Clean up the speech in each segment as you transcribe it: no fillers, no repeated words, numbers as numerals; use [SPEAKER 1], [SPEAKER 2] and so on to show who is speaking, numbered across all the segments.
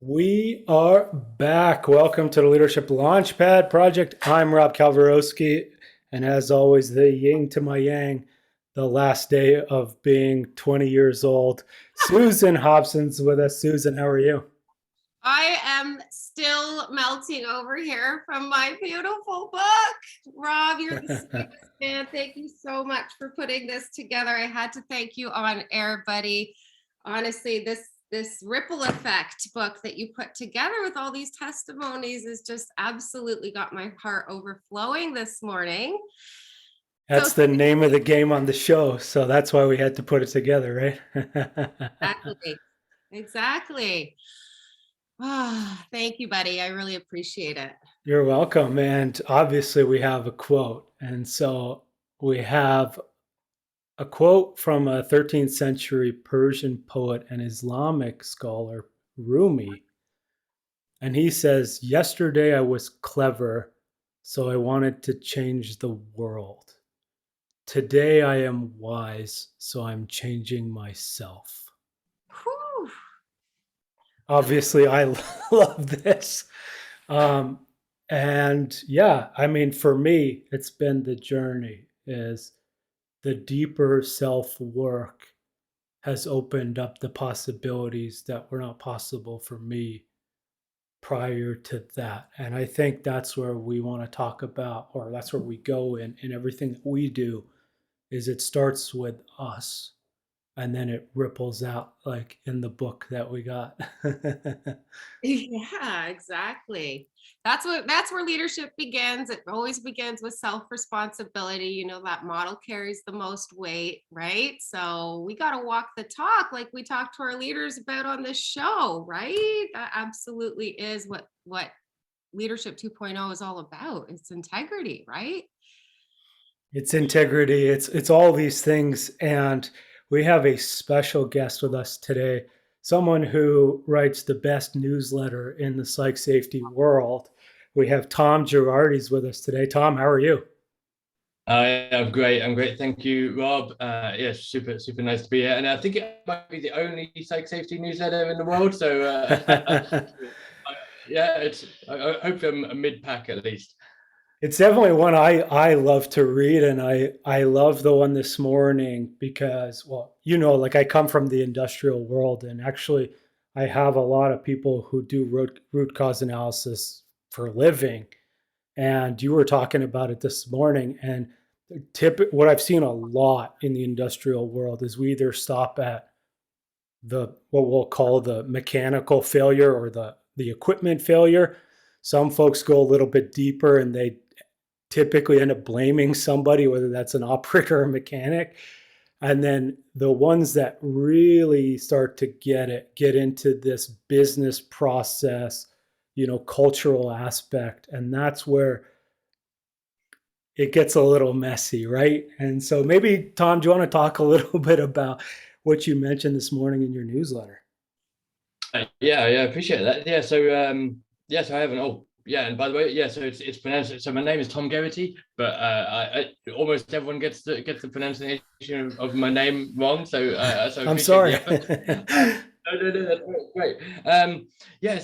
[SPEAKER 1] We are back. Welcome to the Leadership Launchpad Project. I'm Rob Kalwarowski, and as always, the yin to my yang, the last day of being 20 years old. Susan Hobson's with us. Susan, how are you?
[SPEAKER 2] I am still melting over here from my beautiful book. Rob, you're the sweetest man. Thank you so much for putting this together. I had to thank you on air, buddy. Honestly, this ripple effect book that you put together with all these testimonies is just absolutely got my heart overflowing this morning. So
[SPEAKER 1] That's the name of the game on the show, so that's why we had to put it together, right?
[SPEAKER 2] exactly, exactly. Ah, thank you, buddy. I really appreciate it.
[SPEAKER 1] You're welcome. And obviously, we have a quote. And so we have a quote from a 13th century Persian poet and Islamic scholar, Rumi. And he says, "Yesterday I was clever, so I wanted to change the world. Today I am wise, so I'm changing myself."
[SPEAKER 2] Whew.
[SPEAKER 1] Obviously, I love this. Um, and yeah, I mean, for me, it's been the journey is the deeper self work has opened up the possibilities that were not possible for me prior to that. And I think that's where we want to talk about, or that's where we go in everything that we do, is it starts with us and then it ripples out like in the book that we got.
[SPEAKER 2] Yeah, exactly. That's where leadership begins. It always begins with self-responsibility. You know, that model carries the most weight, right? So we got to walk the talk like we talk to our leaders about on this show, right? That absolutely is what leadership 2.0 is all about. It's integrity, right?
[SPEAKER 1] It's integrity, it's all these things. And we have a special guest with us today, someone who writes the best newsletter in the psych safety world. We have Tom Geraghty's with us today. Tom, how are you?
[SPEAKER 3] I'm great. I'm great. Thank you, Rob. Yeah, super nice to be here. And I think it might be the only psych safety newsletter in the world. So yeah, I hope I'm a mid pack at least.
[SPEAKER 1] It's definitely one I love to read, and I love the one this morning because, well, like I come from the industrial world, and actually I have a lot of people who do root cause analysis for a living, and you were talking about it this morning. And what I've seen a lot in the industrial world is we either stop at the what we'll call the mechanical failure or the equipment failure. Some folks go a little bit deeper and they typically end up blaming somebody, whether that's an operator or a mechanic. And then the ones that really start to get into this business process, cultural aspect. And that's where it gets a little messy, right? And so maybe, Tom, do you want to talk a little bit about what you mentioned this morning in your newsletter?
[SPEAKER 3] Yeah, appreciate that. Yeah, so I have an yeah, and by the way, yeah, so it's pronounced. So my name is Tom Geraghty, but I almost everyone gets the pronunciation of my name wrong. So I
[SPEAKER 1] I'm
[SPEAKER 3] appreciate the
[SPEAKER 1] sorry.
[SPEAKER 3] effort. No, that's great. Yeah,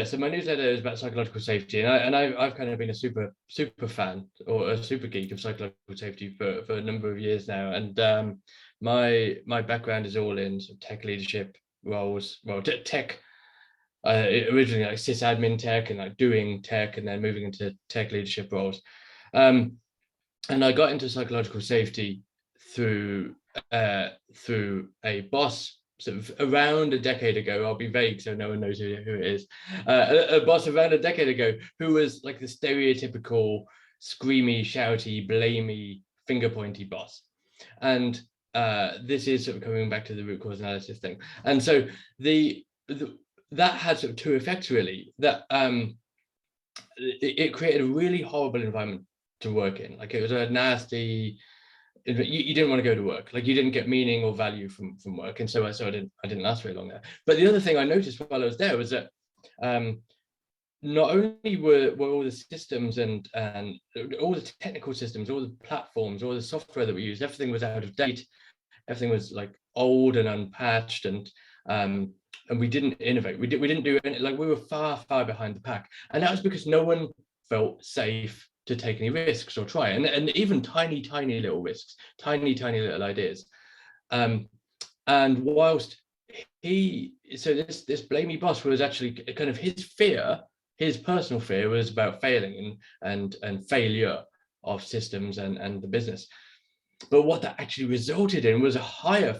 [SPEAKER 3] so my newsletter is about psychological safety, and I've kind of been a super fan or a super geek of psychological safety for a number of years now, and my background is all in sort of tech leadership roles, well, tech. Originally like sysadmin tech and like doing tech and then moving into tech leadership roles. And I got into psychological safety through a boss sort of around a decade ago. I'll be vague so no one knows who it is. A boss around a decade ago who was like the stereotypical screamy, shouty, blamey, finger pointy boss. And this is sort of coming back to the root cause analysis thing. And so that had sort of two effects really. That it created a really horrible environment to work in. Like it was a nasty. You didn't want to go to work. Like you didn't get meaning or value from work, and so I didn't last very long there. But the other thing I noticed while I was there was that not only were all the systems and all the technical systems, all the platforms, all the software that we used, everything was out of date. Everything was like old and unpatched, and and we didn't innovate. We didn't do it. Like, we were far behind the pack, and that was because no one felt safe to take any risks or try, and even tiny little risks, tiny little ideas. And whilst this blamey boss was actually kind of his personal fear was about failing and failure of systems and the business. But what that actually resulted in was a higher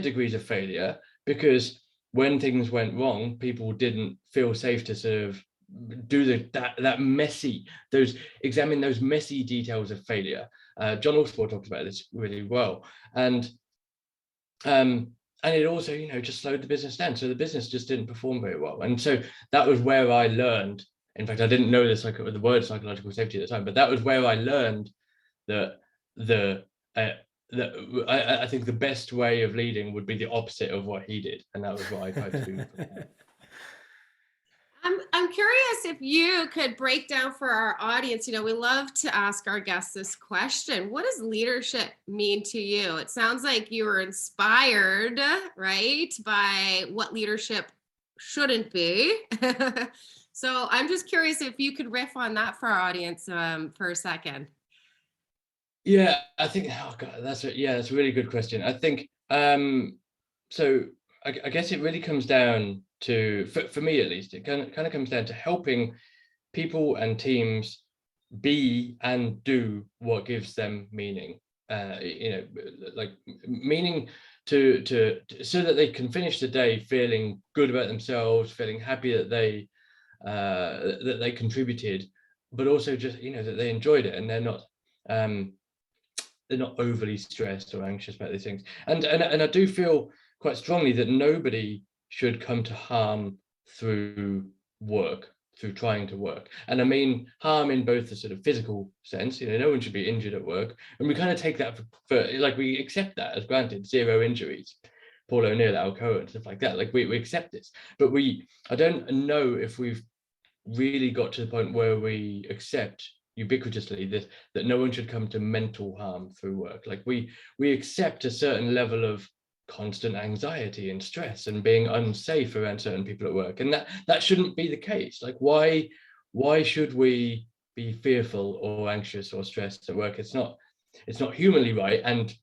[SPEAKER 3] degrees of failure, because when things went wrong, people didn't feel safe to sort of do examine those messy details of failure. John Allsport talks about this really well, and it also, just slowed the business down. So the business just didn't perform very well. And so that was where I learned. In fact, I didn't know this, like the word psychological safety at the time, but that was where I learned that I think the best way of leading would be the opposite of what he did, and that was what I tried to do.
[SPEAKER 2] I'm curious if you could break down for our audience. We love to ask our guests this question. What does leadership mean to you? It sounds like you were inspired, right, by what leadership shouldn't be. So I'm just curious if you could riff on that for our audience for a second.
[SPEAKER 3] Yeah, I think, oh God, that's a really good question. I think, so I guess it really comes down to, for me at least, it kind of comes down to helping people and teams be and do what gives them meaning. Like meaning to so that they can finish the day feeling good about themselves, feeling happy that they contributed, but also just that they enjoyed it, and they're not overly stressed or anxious about these things. And I do feel quite strongly that nobody should come to harm through trying to work. And I mean harm in both the sort of physical sense, no one should be injured at work. And we kind of take that for like, we accept that as granted, 0 injuries. Paul O'Neill, Alcoa and stuff like that. Like, we accept this, but I don't know if we've really got to the point where we accept ubiquitously that no one should come to mental harm through work. Like, we accept a certain level of constant anxiety and stress and being unsafe around certain people at work, and that shouldn't be the case. Like, why should we be fearful or anxious or stressed at work? It's not humanly right. And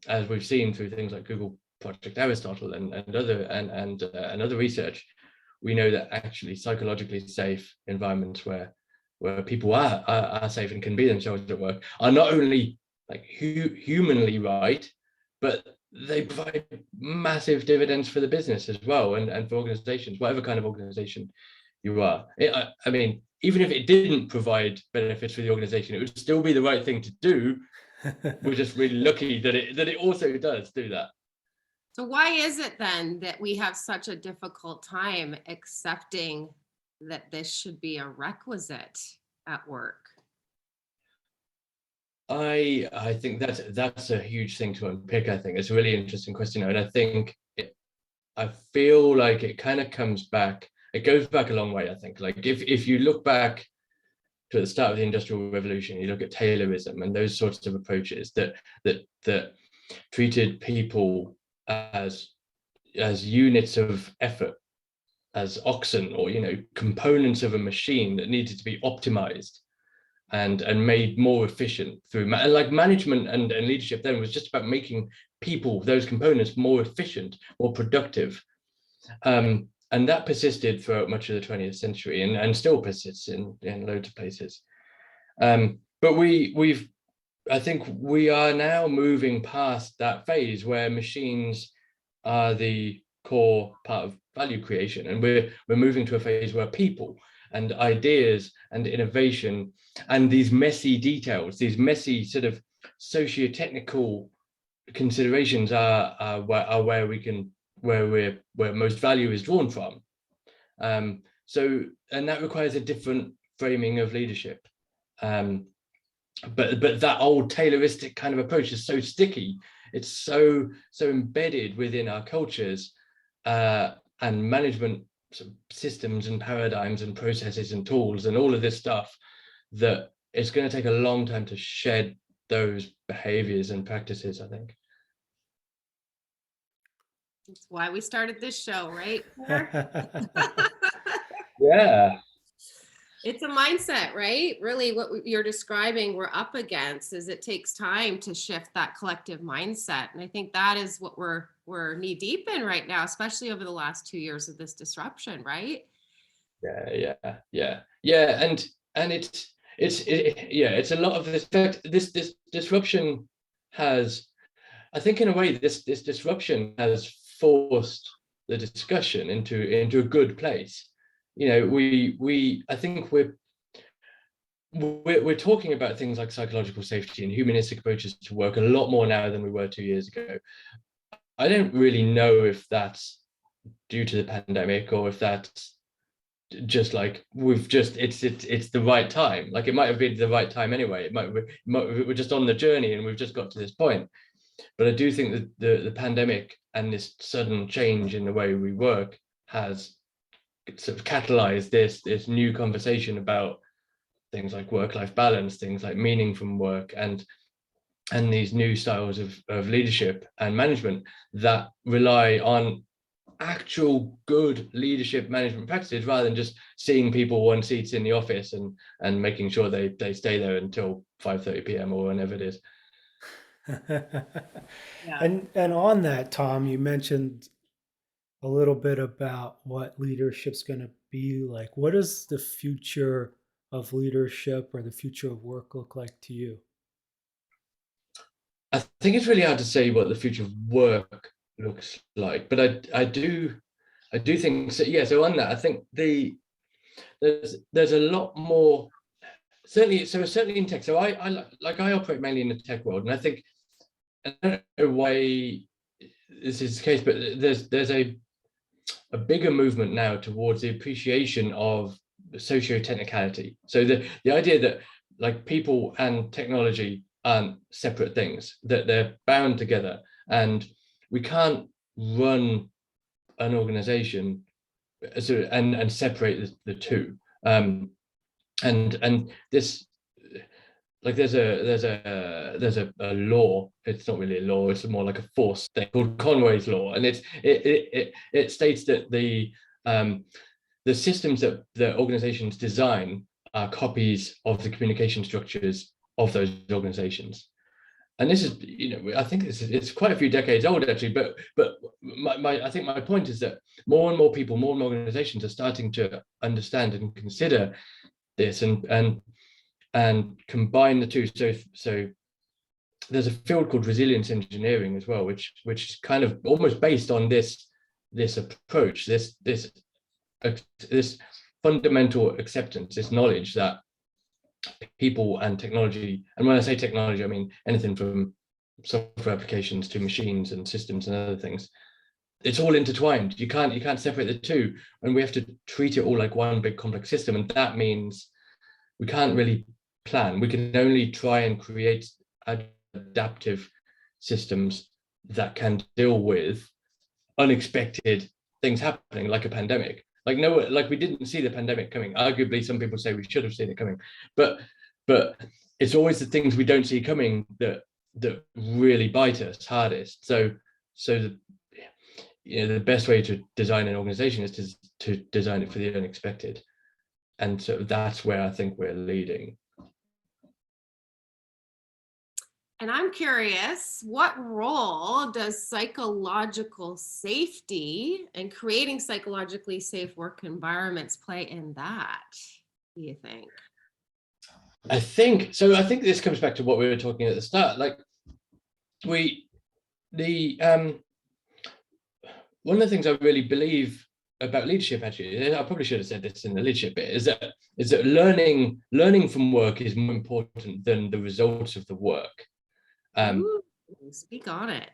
[SPEAKER 3] as we've seen through things like Google Project Aristotle and other research, we know that actually psychologically safe environments where people are safe and can be themselves at work are not only like humanly right, but they provide massive dividends for the business as well, and for organizations, whatever kind of organization you are. I mean, even if it didn't provide benefits for the organization, it would still be the right thing to do. We're just really lucky that it also does do that.
[SPEAKER 2] So why is it then that we have such a difficult time accepting that this should be a requisite at work?
[SPEAKER 3] I think that's a huge thing to unpick. I think it's a really interesting question, and I think I feel like it kind of it goes back a long way. I think, like, if you look back to the start of the Industrial Revolution, you look at Taylorism and those sorts of approaches that treated people as units of effort, as oxen, or components of a machine that needed to be optimized and made more efficient through like management and leadership. Then was just about making people, those components, more efficient, more productive, and that persisted throughout much of the 20th century and still persists in loads of places. But I think we are now moving past that phase where machines are the core part of value creation, and we're moving to a phase where people and ideas and innovation and these messy details, these messy sort of socio-technical considerations are where most value is drawn from. So, and that requires a different framing of leadership. But that old Tayloristic kind of approach is so sticky. It's so embedded within our cultures and management systems and paradigms and processes and tools and all of this stuff, that it's going to take a long time to shed those behaviors and practices, I think.
[SPEAKER 2] That's why we started this show, right? Claire?
[SPEAKER 3] Yeah.
[SPEAKER 2] It's a mindset, right? Really, what you're describing we're up against is it takes time to shift that collective mindset. And I think that is what we're knee deep in right now, especially over the last 2 years of this disruption, right?
[SPEAKER 3] Yeah. And it's a lot of this. In fact, this disruption has, I think, in a way, this disruption has forced the discussion into a good place. You know, I think we're talking about things like psychological safety and humanistic approaches to work a lot more now than we were 2 years ago. I don't really know if that's due to the pandemic or if that's just like it's the right time. Like, it might have been the right time anyway. We're just on the journey and we've just got to this point. But I do think that the pandemic and this sudden change in the way we work has sort of catalyzed this new conversation about things like work-life balance, things like meaning from work, and these new styles of leadership and management that rely on actual good leadership management practices rather than just seeing people on seats in the office and making sure they stay there until 5:30 p.m. or whenever it is.
[SPEAKER 2] Yeah.
[SPEAKER 1] And on that, Tom, you mentioned a little bit about what leadership's going to be like. What does the future of leadership or the future of work look like to you?
[SPEAKER 3] I think it's really hard to say what the future of work looks like, but I do think so. Yeah, so on that, I think there's a lot more, certainly in tech. So I operate mainly in the tech world, and I think, I don't know why this is the case, but there's a bigger movement now towards the appreciation of socio-technicality. So the idea that, like, people and technology aren't separate things, that they're bound together, and we can't run an organization and separate the two. And this, like, there's a law. It's not really a law, it's more like a force thing called Conway's law, and it states that the systems that organizations design are copies of the communication structures of those organizations. And this is, I think it's quite a few decades old, actually, but I think my point is that more and more people, more and more organizations are starting to understand and consider this and combine the two. So there's a field called resilience engineering as well, which is kind of almost based on this approach, this fundamental acceptance, this knowledge that people and technology, and when I say technology, I mean anything from software applications to machines and systems and other things, it's all intertwined. You can't separate the two, and we have to treat it all like one big complex system. And that means we can't really plan. We can only try and create adaptive systems that can deal with unexpected things happening, like a pandemic. Like we didn't see the pandemic coming. Arguably, some people say we should have seen it coming, but it's always the things we don't see coming that really bite us hardest. So the best way to design an organization is to design it for the unexpected, and so that's where I think we're leading.
[SPEAKER 2] And I'm curious, what role does psychological safety and creating psychologically safe work environments play in that, do you think?
[SPEAKER 3] I think this comes back to what we were talking at the start. Like, one of the things I really believe about leadership, actually, I probably should have said this in the leadership bit, is that learning from work is more important than the results of the work.
[SPEAKER 2] Ooh, speak on it.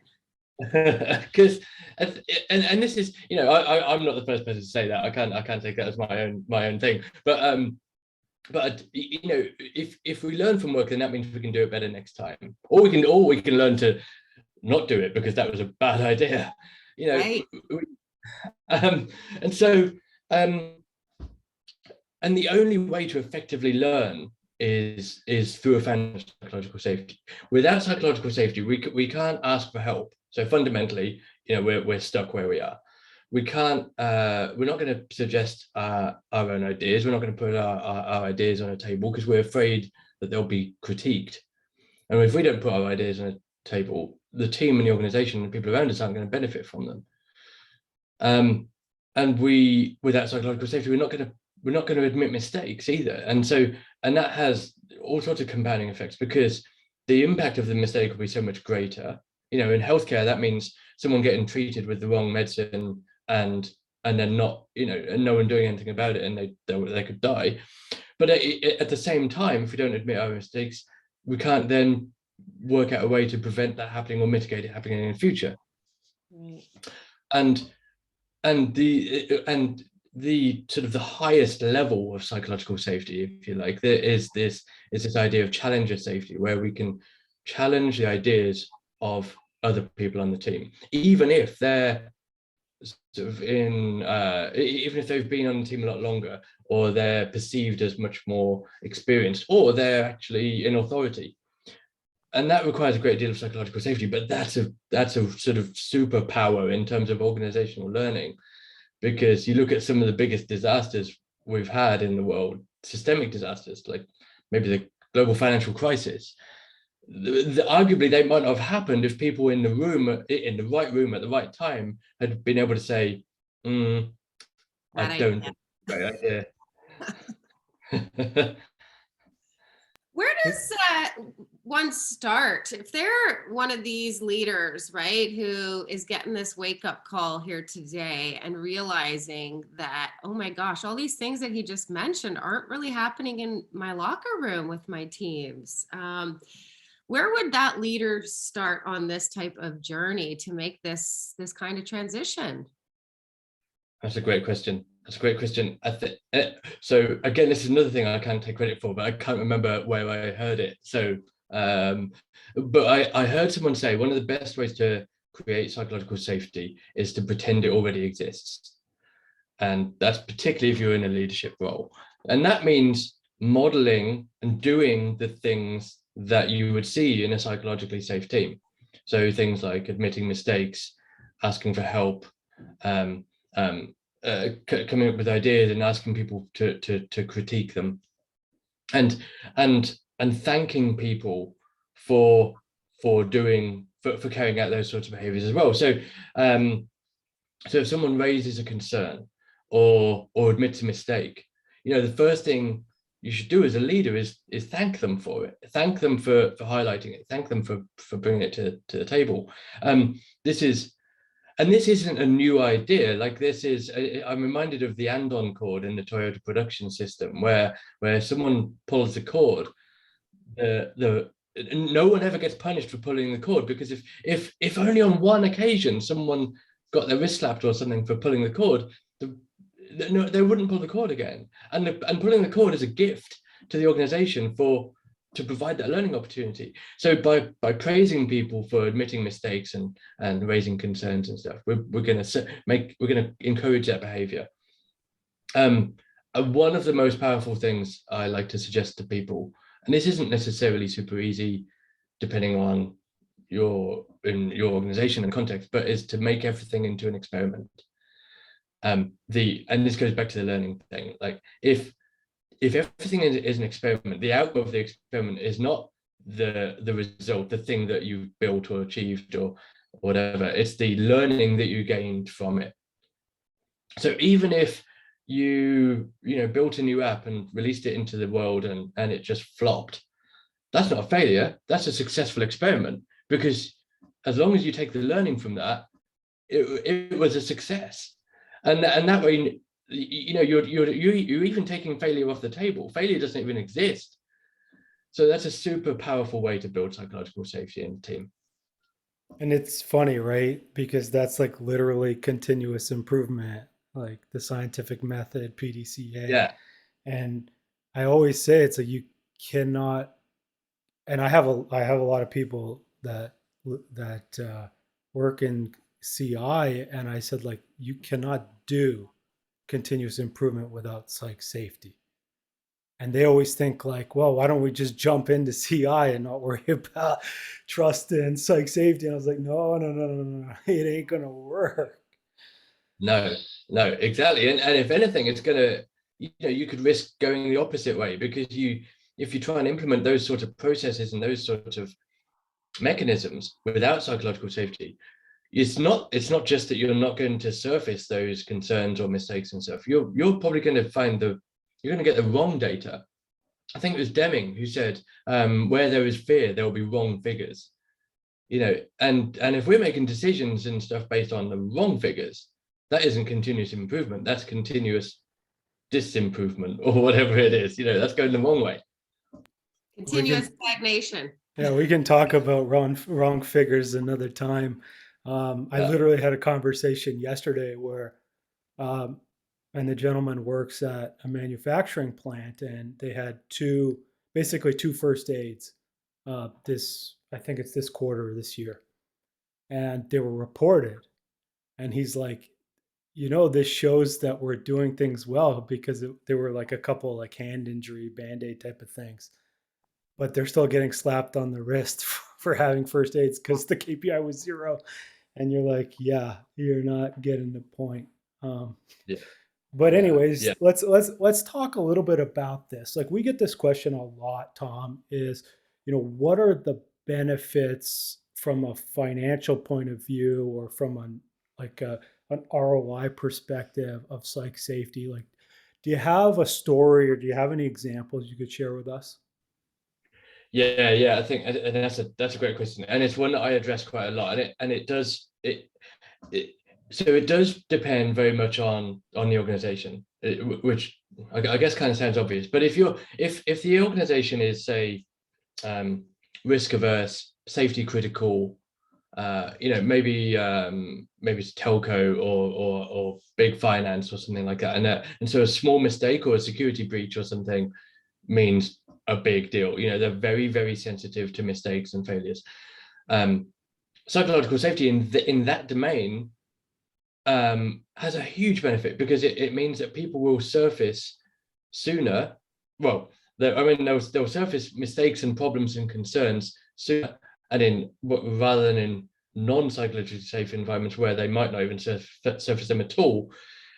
[SPEAKER 3] Because and this is, I'm not the first person to say that. I can't take that as my own thing, but if we learn from work, then that means we can do it better next time, or we can learn to not do it because that was a bad idea,
[SPEAKER 2] Right.
[SPEAKER 3] And so and the only way to effectively learn is through a foundation of psychological safety. Without psychological safety, we can't ask for help. So fundamentally, we're stuck where we are. We can't, we're not going to suggest our own ideas. We're not going to put our ideas on a table because we're afraid that they'll be critiqued. And if we don't put our ideas on a table, the team and the organization and the people around us aren't going to benefit from them. And without psychological safety, we're not going to admit mistakes either. And that has all sorts of compounding effects, because the impact of the mistake will be so much greater. In healthcare, that means someone getting treated with the wrong medicine and then not, and no one doing anything about it, and they could die. But at the same time, if we don't admit our mistakes, we can't then work out a way to prevent that happening or mitigate it happening in the future. Right. And the sort of the highest level of psychological safety, if you like, there is this idea of challenger safety, where we can challenge the ideas of other people on the team, even if they're sort of even if they've been on the team a lot longer, or they're perceived as much more experienced, or they're actually in authority. And that requires a great deal of psychological safety, but that's a sort of superpower in terms of organizational learning, because you look at some of the biggest disasters we've had in the world, systemic disasters, like maybe the global financial crisis. Arguably, they might not have happened if people in the right room at the right time had been able to say, I don't think that's a great idea.
[SPEAKER 2] Where does one start if they're one of these leaders, right, who is getting this wake-up call here today and realizing that, oh my gosh, all these things that he just mentioned aren't really happening in my locker room with my teams? Where would that leader start on this type of journey to make this kind of transition?
[SPEAKER 3] That's a great question. So again, this is another thing I can't take credit for, but I can't remember where I heard it. So, but I heard someone say one of the best ways to create psychological safety is to pretend it already exists. And that's particularly if you're in a leadership role. And that means modeling and doing the things that you would see in a psychologically safe team. So things like admitting mistakes, asking for help, coming up with ideas and asking people to critique them, and thanking people for carrying out those sorts of behaviors as well. So if someone raises a concern or admits a mistake, the first thing you should do as a leader is thank them for it, thank them for highlighting it, thank them for bringing it to the table. This isn't a new idea. Like I'm reminded of the andon cord in the Toyota production system, where someone pulls the cord, no one ever gets punished for pulling the cord, because if only on one occasion someone got their wrist slapped or something for pulling the cord, they wouldn't pull the cord again. And pulling the cord is a gift to the organization to provide that learning opportunity. So by praising people for admitting mistakes and raising concerns and stuff, we're going to encourage that behavior. One of the most powerful things I like to suggest to people, and this isn't necessarily super easy depending on your organization and context, but is to make everything into an experiment. And this goes back to the learning thing. Like if everything is an experiment, the outcome of the experiment is not the result, the thing that you built or achieved or whatever. It's the learning that you gained from it. So even if you built a new app and released it into the world and it just flopped, that's not a failure. That's a successful experiment, because as long as you take the learning from that, it was a success. And that way, you're even taking failure off the table. Failure doesn't even exist. So that's a super powerful way to build psychological safety in the team.
[SPEAKER 1] And it's funny, right? Because that's like literally continuous improvement, like the scientific method, PDCA.
[SPEAKER 3] Yeah.
[SPEAKER 1] And I always say it's like you cannot, and I have a lot of people that work in CI, and I said, like, you cannot do continuous improvement without psych safety. And they always think like, well, why don't we just jump into CI and not worry about trust and psych safety? And I was like, no, no, no, no, no, it ain't gonna work.
[SPEAKER 3] No, no, exactly. And if anything, it's gonna, you could risk going the opposite way, because if you try and implement those sort of processes and those sort of mechanisms without psychological safety, it's not just that you're not going to surface those concerns or mistakes and stuff. You're probably going to you're going to get the wrong data. I think it was Deming who said, where there is fear, there will be wrong figures. And if we're making decisions and stuff based on the wrong figures, that isn't continuous improvement. That's continuous disimprovement, or whatever it is. That's going the wrong way.
[SPEAKER 2] Continuous stagnation.
[SPEAKER 1] Yeah, we can talk about wrong figures another time. I literally had a conversation yesterday where, and the gentleman works at a manufacturing plant, and they had basically two first aids. I think it's this quarter this year, and they were reported. And he's like, this shows that we're doing things well, because there were like a couple like hand injury band-aid type of things, but they're still getting slapped on the wrist for having first aids because the KPI was 0. And you're like, yeah, you're not getting the point.
[SPEAKER 3] Yeah.
[SPEAKER 1] But anyways,
[SPEAKER 3] Yeah.
[SPEAKER 1] let's talk a little bit about this. Like, we get this question a lot, Tom, is, what are the benefits from a financial point of view, or from an ROI perspective of psych safety? Like, do you have a story, or do you have any examples you could share with us?
[SPEAKER 3] Yeah. I think, and that's a great question, and it's one that I address quite a lot, and it does depend very much on the organization, which I guess kind of sounds obvious. But if the organization is, say, risk averse, safety critical, maybe it's telco or big finance or something like that, and so a small mistake or a security breach or something means a big deal. They're very, very sensitive to mistakes and failures. Psychological safety in that domain has a huge benefit, because it means that people will surface sooner. Well, they'll surface mistakes and problems and concerns sooner, and rather than in non-psychologically safe environments where they might not even surface them at all,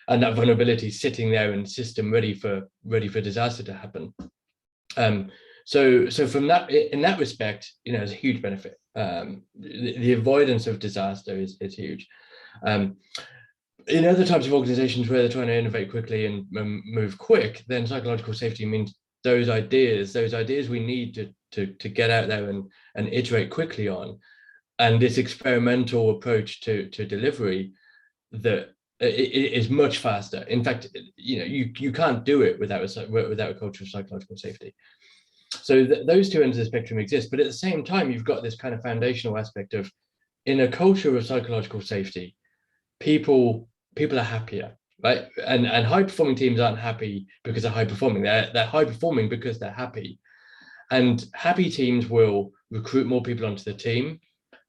[SPEAKER 3] and that vulnerability sitting there in the system ready for disaster to happen. So from that, in that respect, there's a huge benefit. The avoidance of disaster is huge. In other types of organizations where they're trying to innovate quickly and move quick, then psychological safety means those ideas we need to get out there and iterate quickly on, and this experimental approach to delivery that it is much faster. In fact, you can't do it without a culture of psychological safety. So those two ends of the spectrum exist, but at the same time, you've got this kind of foundational aspect of, in a culture of psychological safety, people are happier, right? And high performing teams aren't happy because they're high performing. They're high performing because they're happy, and happy teams will recruit more people onto the team.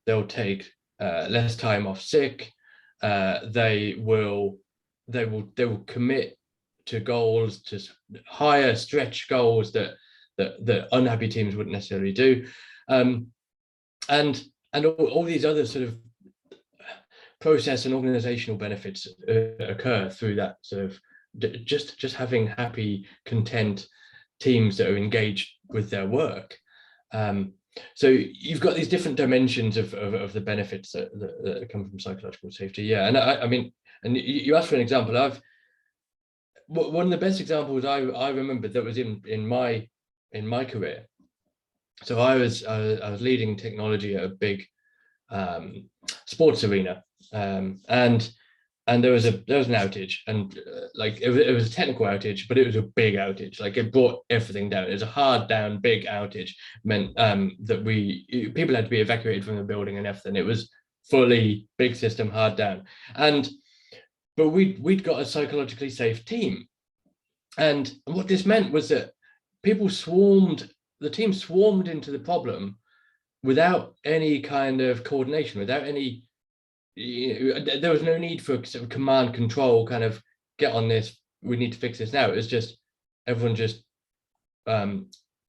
[SPEAKER 3] They'll take less time off sick. They will commit to goals, to higher stretch goals that unhappy teams wouldn't necessarily do, and all these other sort of process and organizational benefits occur through that sort of just having happy, content teams that are engaged with their work. So you've got these different dimensions of the benefits that come from psychological safety. Yeah, and I mean, and you asked for an example. One of the best examples I remember that was in my career. So I was leading technology at a big sports arena, and there was an outage, and it was a technical outage, but it was a big outage. Like, it brought everything down. It was a hard down, big outage, meant that people had to be evacuated from the building and everything. It was fully big system, hard down, but we'd got a psychologically safe team, and what this meant was that the team swarmed into the problem without any kind of coordination, without any, there was no need for sort of command control, kind of, get on this, we need to fix this now. It was just, everyone just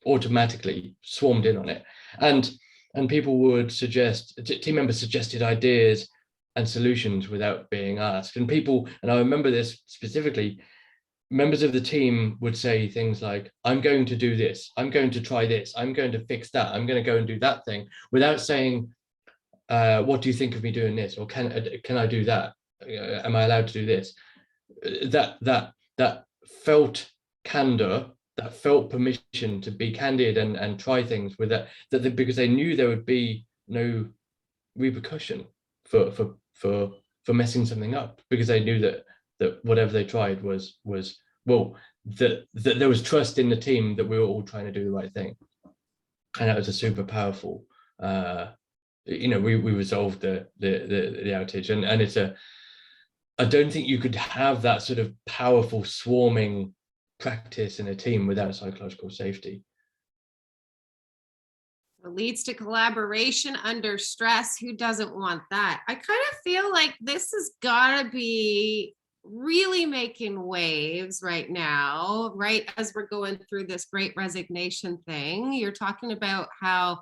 [SPEAKER 3] automatically swarmed in on it, and people would suggest, team members suggested ideas and solutions without being asked. And I remember this specifically, members of the team would say things like, I'm going to do this, I'm going to try this, I'm going to fix that, I'm going to go and do that thing, without saying, what do you think of me doing this? Or can I do that? Am I allowed to do this? That felt candor, that felt permission to be candid and try things with because they knew there would be no repercussion for messing something up, because they knew that whatever they tried was well, that there was trust in the team that we were all trying to do the right thing. And that was a super powerful, we resolved the outage, and it's I don't think you could have that sort of powerful swarming practice in a team without psychological safety.
[SPEAKER 2] It leads to collaboration under stress. Who doesn't want that? I kind of feel like this has got to be really making waves right now, right? As we're going through this great resignation thing, you're talking about how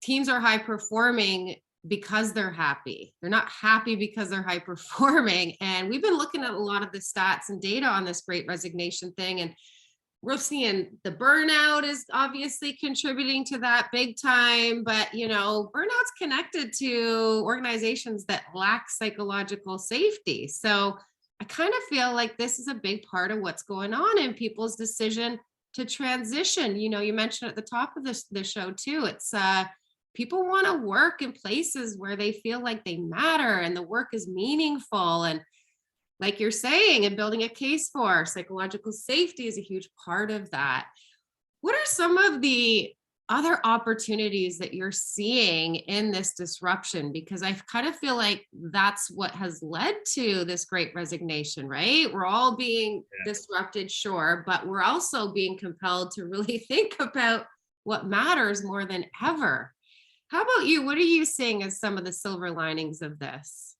[SPEAKER 2] teams are high performing because they're happy. They're not happy because they're high performing. And we've been looking at a lot of the stats and data on this great resignation thing. And we're seeing the burnout is obviously contributing to that big time, but burnout's connected to organizations that lack psychological safety. So I kind of feel like this is a big part of what's going on in people's decision to transition. You mentioned at the top of the show too, it's people want to work in places where they feel like they matter and the work is meaningful. And like you're saying, and building a case for psychological safety is a huge part of that. What are some of the other opportunities that you're seeing in this disruption? Because I kind of feel like that's what has led to this great resignation, right? We're all being disrupted, sure, but we're also being compelled to really think about what matters more than ever. How about you? What are you seeing as some of the silver linings of this?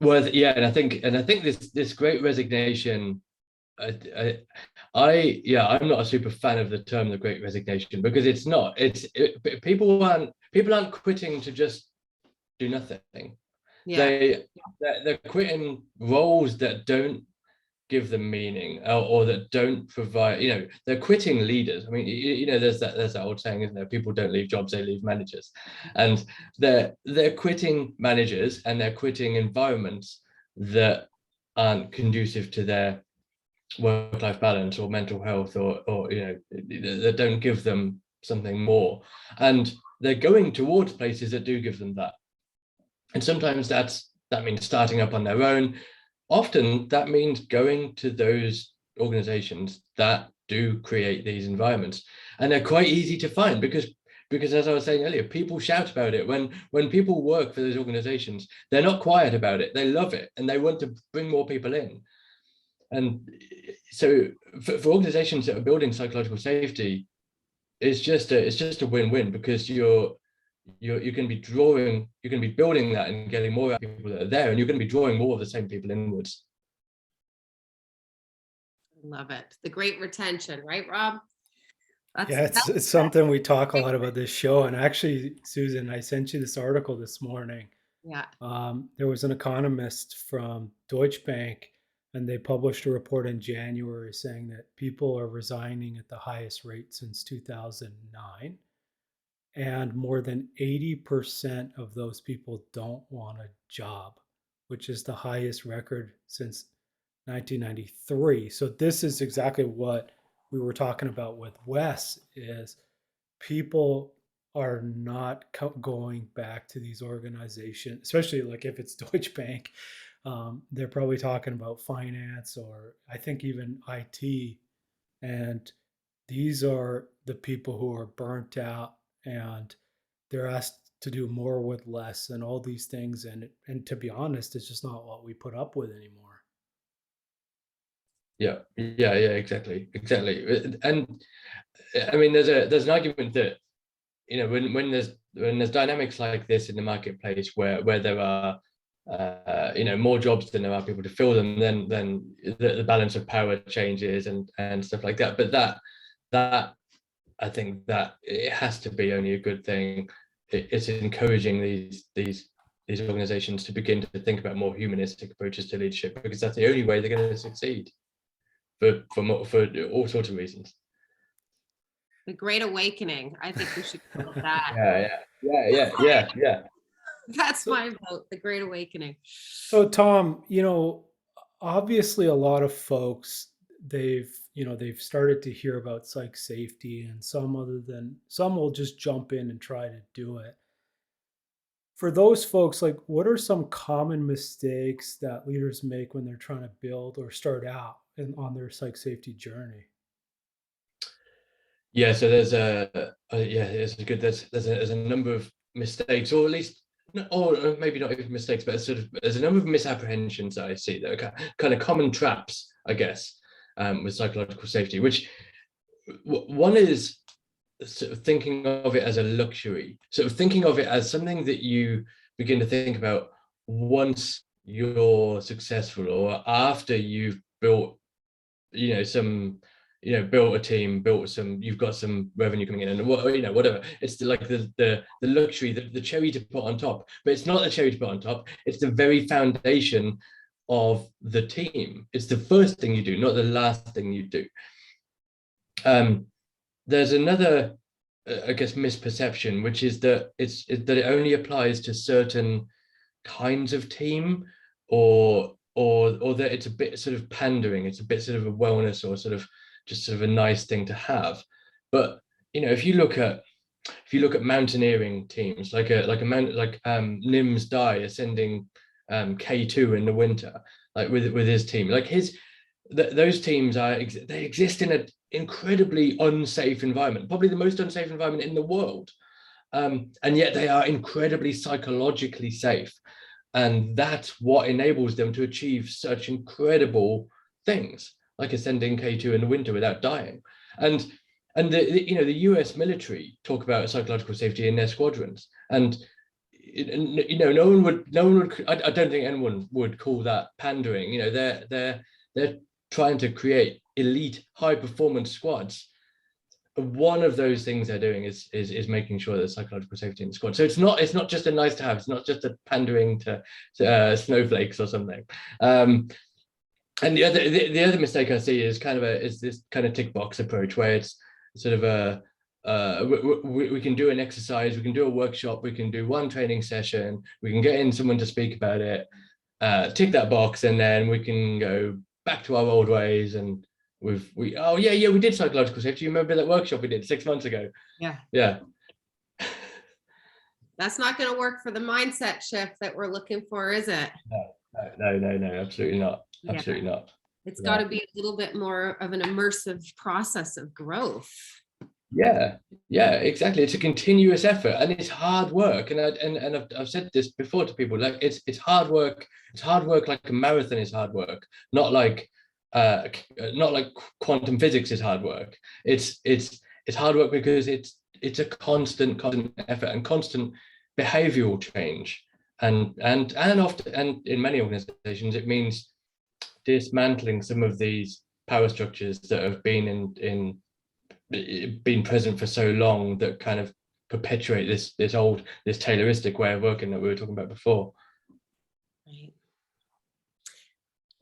[SPEAKER 3] Well, yeah, and I think this great resignation, I'm not a super fan of the term the great resignation, because it's not. People aren't quitting to just do nothing. Yeah. They're quitting roles that don't give them meaning, or that don't provide, they're quitting leaders. I mean, there's that old saying, isn't there? People don't leave jobs, they leave managers. And they're quitting managers, and they're quitting environments that aren't conducive to their work-life balance or mental health, or that don't give them something more. And they're going towards places that do give them that. And sometimes that means starting up on their own. Often that means going to those organizations that do create these environments, and they're quite easy to find, because as I was saying earlier, people shout about it. When people work for those organizations, they're not quiet about it. They love it, and they want to bring more people in. And so for organizations that are building psychological safety, it's just a win-win, because you're going to be building that and getting more people that are there, and you're going to be drawing more of the same people inwards.
[SPEAKER 2] Love it. The great retention, right, Rob?
[SPEAKER 1] It's something we talk a lot about this show. And actually, Susan, I sent you this article this morning.
[SPEAKER 2] Yeah.
[SPEAKER 1] There was an economist from Deutsche Bank, and they published a report in January saying that people are resigning at the highest rate since 2009. And more than 80% of those people don't want a job, which is the highest record since 1993. So this is exactly what we were talking about with Wes, is people are not going back to these organizations, especially like if it's Deutsche Bank. They're probably talking about finance, or I think even IT. And these are the people who are burnt out, and they're asked to do more with less and all these things. And to be honest, it's just not what we put up with anymore.
[SPEAKER 3] Yeah, exactly. And I mean, there's an argument that, when there's dynamics like this in the marketplace, where there are more jobs than there are people to fill them, then the balance of power changes and stuff like that. But that, I think that it has to be only a good thing. It's encouraging these organizations to begin to think about more humanistic approaches to leadership, because that's the only way they're going to succeed for all sorts of reasons.
[SPEAKER 2] The Great Awakening. I think we should go with that.
[SPEAKER 3] Yeah.
[SPEAKER 2] That's my vote. The Great Awakening.
[SPEAKER 1] So Tom, obviously a lot of folks, they've started to hear about psych safety, and some will just jump in and try to do it. For those folks, like, what are some common mistakes that leaders make when they're trying to build or start out on their psych safety journey?
[SPEAKER 3] Yeah, so there's there's a number of mistakes, or at least, or maybe not even mistakes, but there's a number of misapprehensions that I see that are kind of common traps, I guess, with psychological safety. Which one is sort of thinking of it as a luxury, sort of thinking of it as something that you begin to think about once you're successful, or after you've built, built a team, you've got some revenue coming in, and whatever. It's like the luxury, the cherry to put on top. But it's not the cherry to put on top. It's the very foundation of the team. It's the first thing you do, not the last thing you do. There's another, I guess, misperception, which is that it only applies to certain kinds of team, or that it's a bit sort of pandering. It's a bit sort of a wellness, or sort of just sort of a nice thing to have. But if you look at mountaineering teams, like Nim's Dai ascending K2 in the winter, like with his team, like those teams they exist in an incredibly unsafe environment, probably the most unsafe environment in the world, and yet they are incredibly psychologically safe, and that's what enables them to achieve such incredible things, like ascending K2 in the winter without dying. And the US military talk about psychological safety in their squadrons, and no one would, I don't think anyone would call that pandering. They're trying to create elite high performance squads. One of those things they're doing is making sure there's psychological safety in the squad. So it's not just a nice to have. It's not just a pandering to snowflakes or something. And the other mistake I see is this kind of tick box approach, where it's sort of we can do an exercise, we can do a workshop, we can do one training session, we can get in someone to speak about it, tick that box, and then we can go back to our old ways. And we did psychological safety. You remember that workshop we did 6 months ago? Yeah.
[SPEAKER 2] That's not going to work for the mindset shift that we're looking for, is it?
[SPEAKER 3] No, absolutely not. Absolutely not.
[SPEAKER 2] It's got to be a little bit more of an immersive process of growth.
[SPEAKER 3] Yeah, exactly. It's a continuous effort, and it's hard work. And I've said this before to people, like it's hard work. It's hard work like a marathon is hard work, not like quantum physics is hard work. It's hard work because it's a constant effort and constant behavioral change, and often, and in many organizations, it means dismantling some of these power structures that have been been present for so long, that kind of perpetuate this Tayloristic way of working that we were talking about before.
[SPEAKER 2] Right.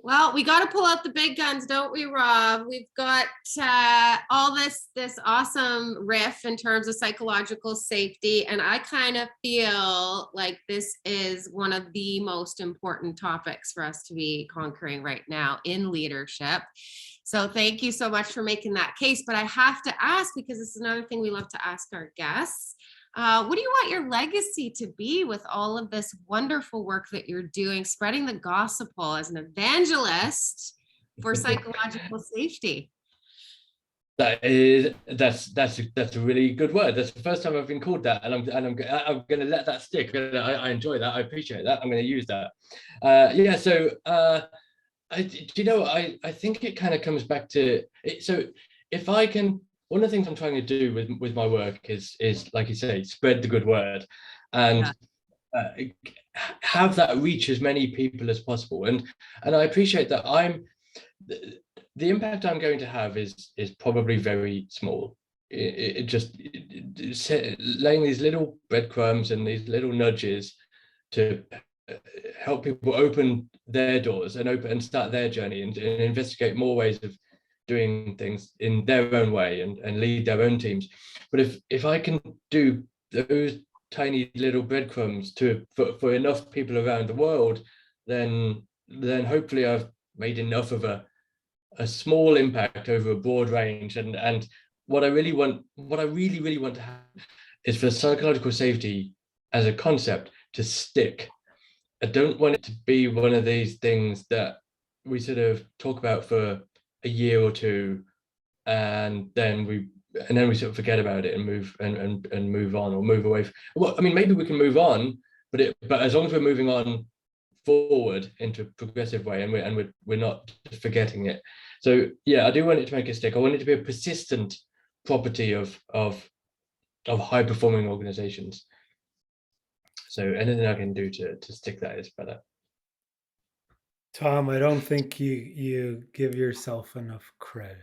[SPEAKER 2] Well, we got to pull out the big guns, don't we, Rob? We've got all this awesome riff in terms of psychological safety, and I kind of feel like this is one of the most important topics for us to be conquering right now in leadership. So thank you so much for making that case. But I have to ask, because this is another thing we love to ask our guests, what do you want your legacy to be with all of this wonderful work that you're doing, spreading the gospel as an evangelist for psychological safety?
[SPEAKER 3] That's a really good word. That's the first time I've been called that, and I'm going to let that stick. I enjoy that. I appreciate that. I'm going to use that. I think it kind of comes back to it. So if I can, one of the things I'm trying to do with my work is like you say, spread the good word, and have that reach as many people as possible. And I appreciate that the impact I'm going to have is probably very small. Laying these little breadcrumbs and these little nudges to help people open their doors and start their journey and investigate more ways of doing things in their own way and lead their own teams. But if I can do those tiny little breadcrumbs for enough people around the world, then hopefully I've made enough of a small impact over a broad range. And what I really want to have is for psychological safety as a concept to stick. I don't want it to be one of these things that we sort of talk about for a year or two, and then we sort of forget about it and move on or move away. Well, I mean, maybe we can move on, but as long as we're moving on forward into a progressive way and we're not just forgetting it. So yeah, I do want it to make a stick. I want it to be a persistent property of high performing organizations. So anything I can do to stick that is better.
[SPEAKER 1] Tom, I don't think you give yourself enough credit.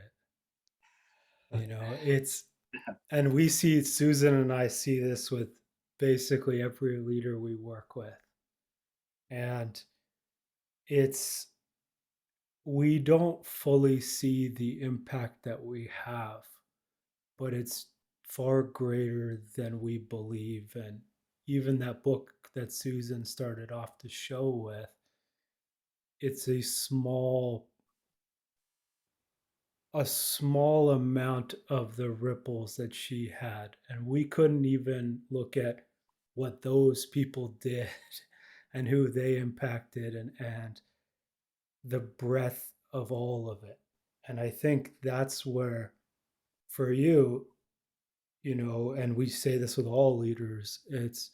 [SPEAKER 1] You know, and we see, Susan and I see this with basically every leader we work with. And we don't fully see the impact that we have, but it's far greater than we believe. And even that book that Susan started off the show with, it's a small amount of the ripples that she had, and we couldn't even look at what those people did and who they impacted and the breadth of all of it. And I think that's where, for you, you know, and we say this with all leaders, it's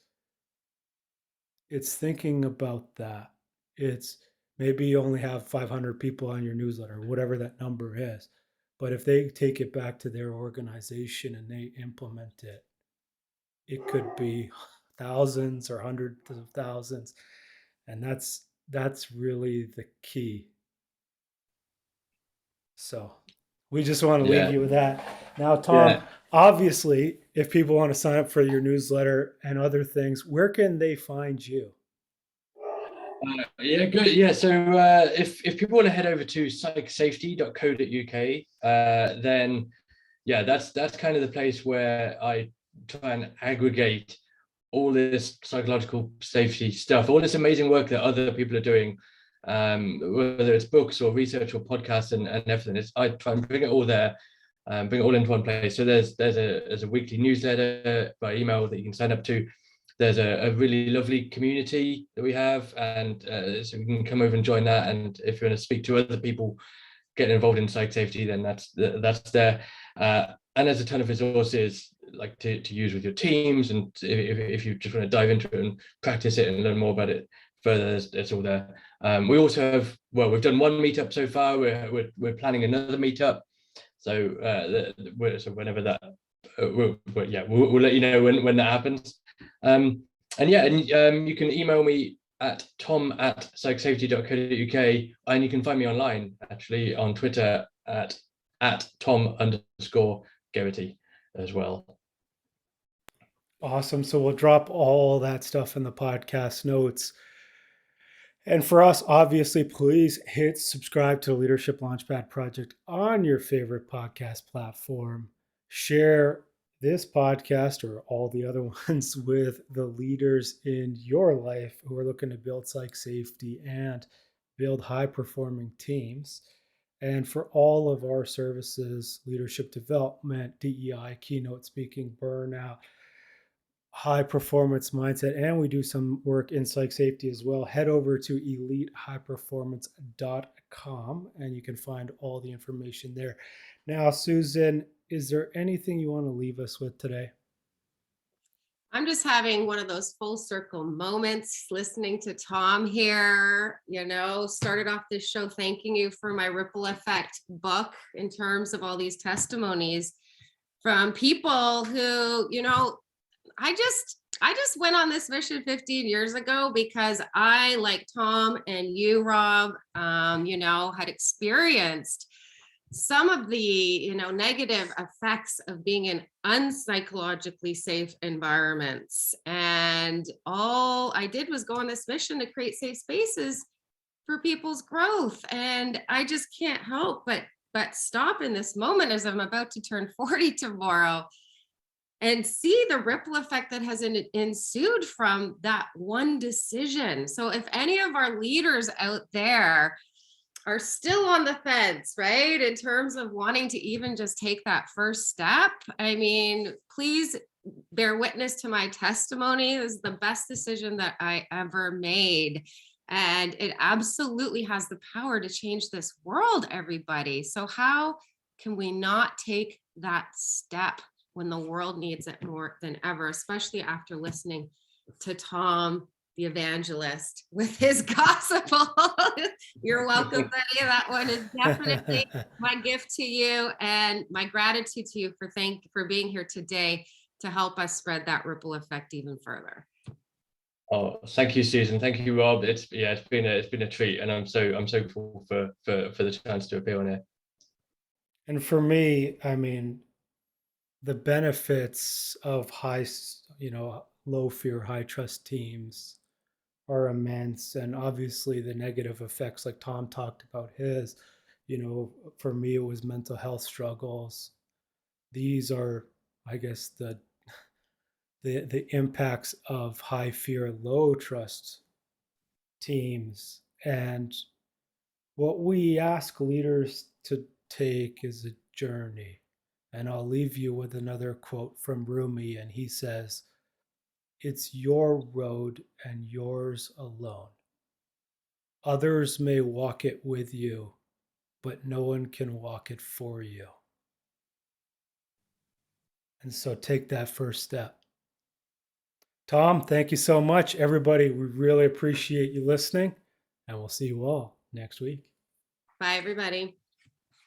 [SPEAKER 1] thinking about that. It's maybe you only have 500 people on your newsletter, whatever that number is. But if they take it back to their organization and they implement it, it could be thousands or hundreds of thousands. And that's really the key. So we just want to leave you with that. Now, Tom, obviously, if people want to sign up for your newsletter and other things, where can they find you?
[SPEAKER 3] Yeah, good. Yeah, so if people want to head over to psychsafety.co.uk, then yeah, that's kind of the place where I try and aggregate all this psychological safety stuff, all this amazing work that other people are doing, whether it's books or research or podcasts and everything. I try and bring it all there, bring it all into one place. So there's a weekly newsletter by email that you can sign up to. There's a really lovely community that we have, and so you can come over and join that. And if you want to speak to other people getting involved in psych safety, then that's there. And there's a ton of resources like to use with your teams, and if you just want to dive into it and practice it and learn more about it further, it's all there. We also have, well, we've done one meetup so far. We're planning another meetup. So so whenever that, we'll let you know when that happens. And you can email me at tom@psychsafety.co.uk, and you can find me online actually on Twitter at Tom_Geraghty as well.
[SPEAKER 1] Awesome. So we'll drop all that stuff in the podcast notes. And for us, obviously, please hit subscribe to the Leadership Launchpad Project on your favorite podcast platform. Share this podcast or all the other ones with the leaders in your life who are looking to build psych safety and build high performing teams. And for all of our services, leadership development, DEI, keynote speaking, burnout, high performance mindset, and we do some work in psych safety as well, head over to elitehighperformance.com and you can find all the information there. Now, Susan, is there anything you want to leave us with today?
[SPEAKER 2] I'm just having one of those full circle moments listening to Tom here. You know, started off this show thanking you for my Ripple Effect book in terms of all these testimonies from people who, you know, I just went on this mission 15 years ago because I, like Tom and you, Rob, you know, had experienced some of the negative effects of being in unpsychologically safe environments. And all I did was go on this mission to create safe spaces for people's growth. And I just can't help but stop in this moment as I'm about to turn 40 tomorrow and see the ripple effect that has ensued from that one decision. So if any of our leaders out there are still on the fence, right, in terms of wanting to even just take that first step, I mean, please bear witness to my testimony. It was the best decision that I ever made. And it absolutely has the power to change this world, everybody. So, how can we not take that step when the world needs it more than ever, especially after listening to Tom, the evangelist, with his gospel? You're welcome, Betty. That one is definitely my gift to you, and my gratitude to you for being here today to help us spread that ripple effect even further.
[SPEAKER 3] Oh, thank you, Susan. Thank you, Rob. It's been a treat, and I'm so grateful for the chance to appear on here.
[SPEAKER 1] And for me, I mean, the benefits of low fear, high trust teams are immense. And obviously the negative effects, like Tom talked about his, for me, it was mental health struggles. These are, I guess, the impacts of high fear, low trust teams. And what we ask leaders to take is a journey. And I'll leave you with another quote from Rumi, and he says, "It's your road and yours alone. Others may walk it with you, but no one can walk it for you." And so take that first step. Tom, thank you so much. Everybody, we really appreciate you listening, and we'll see you all next week.
[SPEAKER 2] Bye, everybody.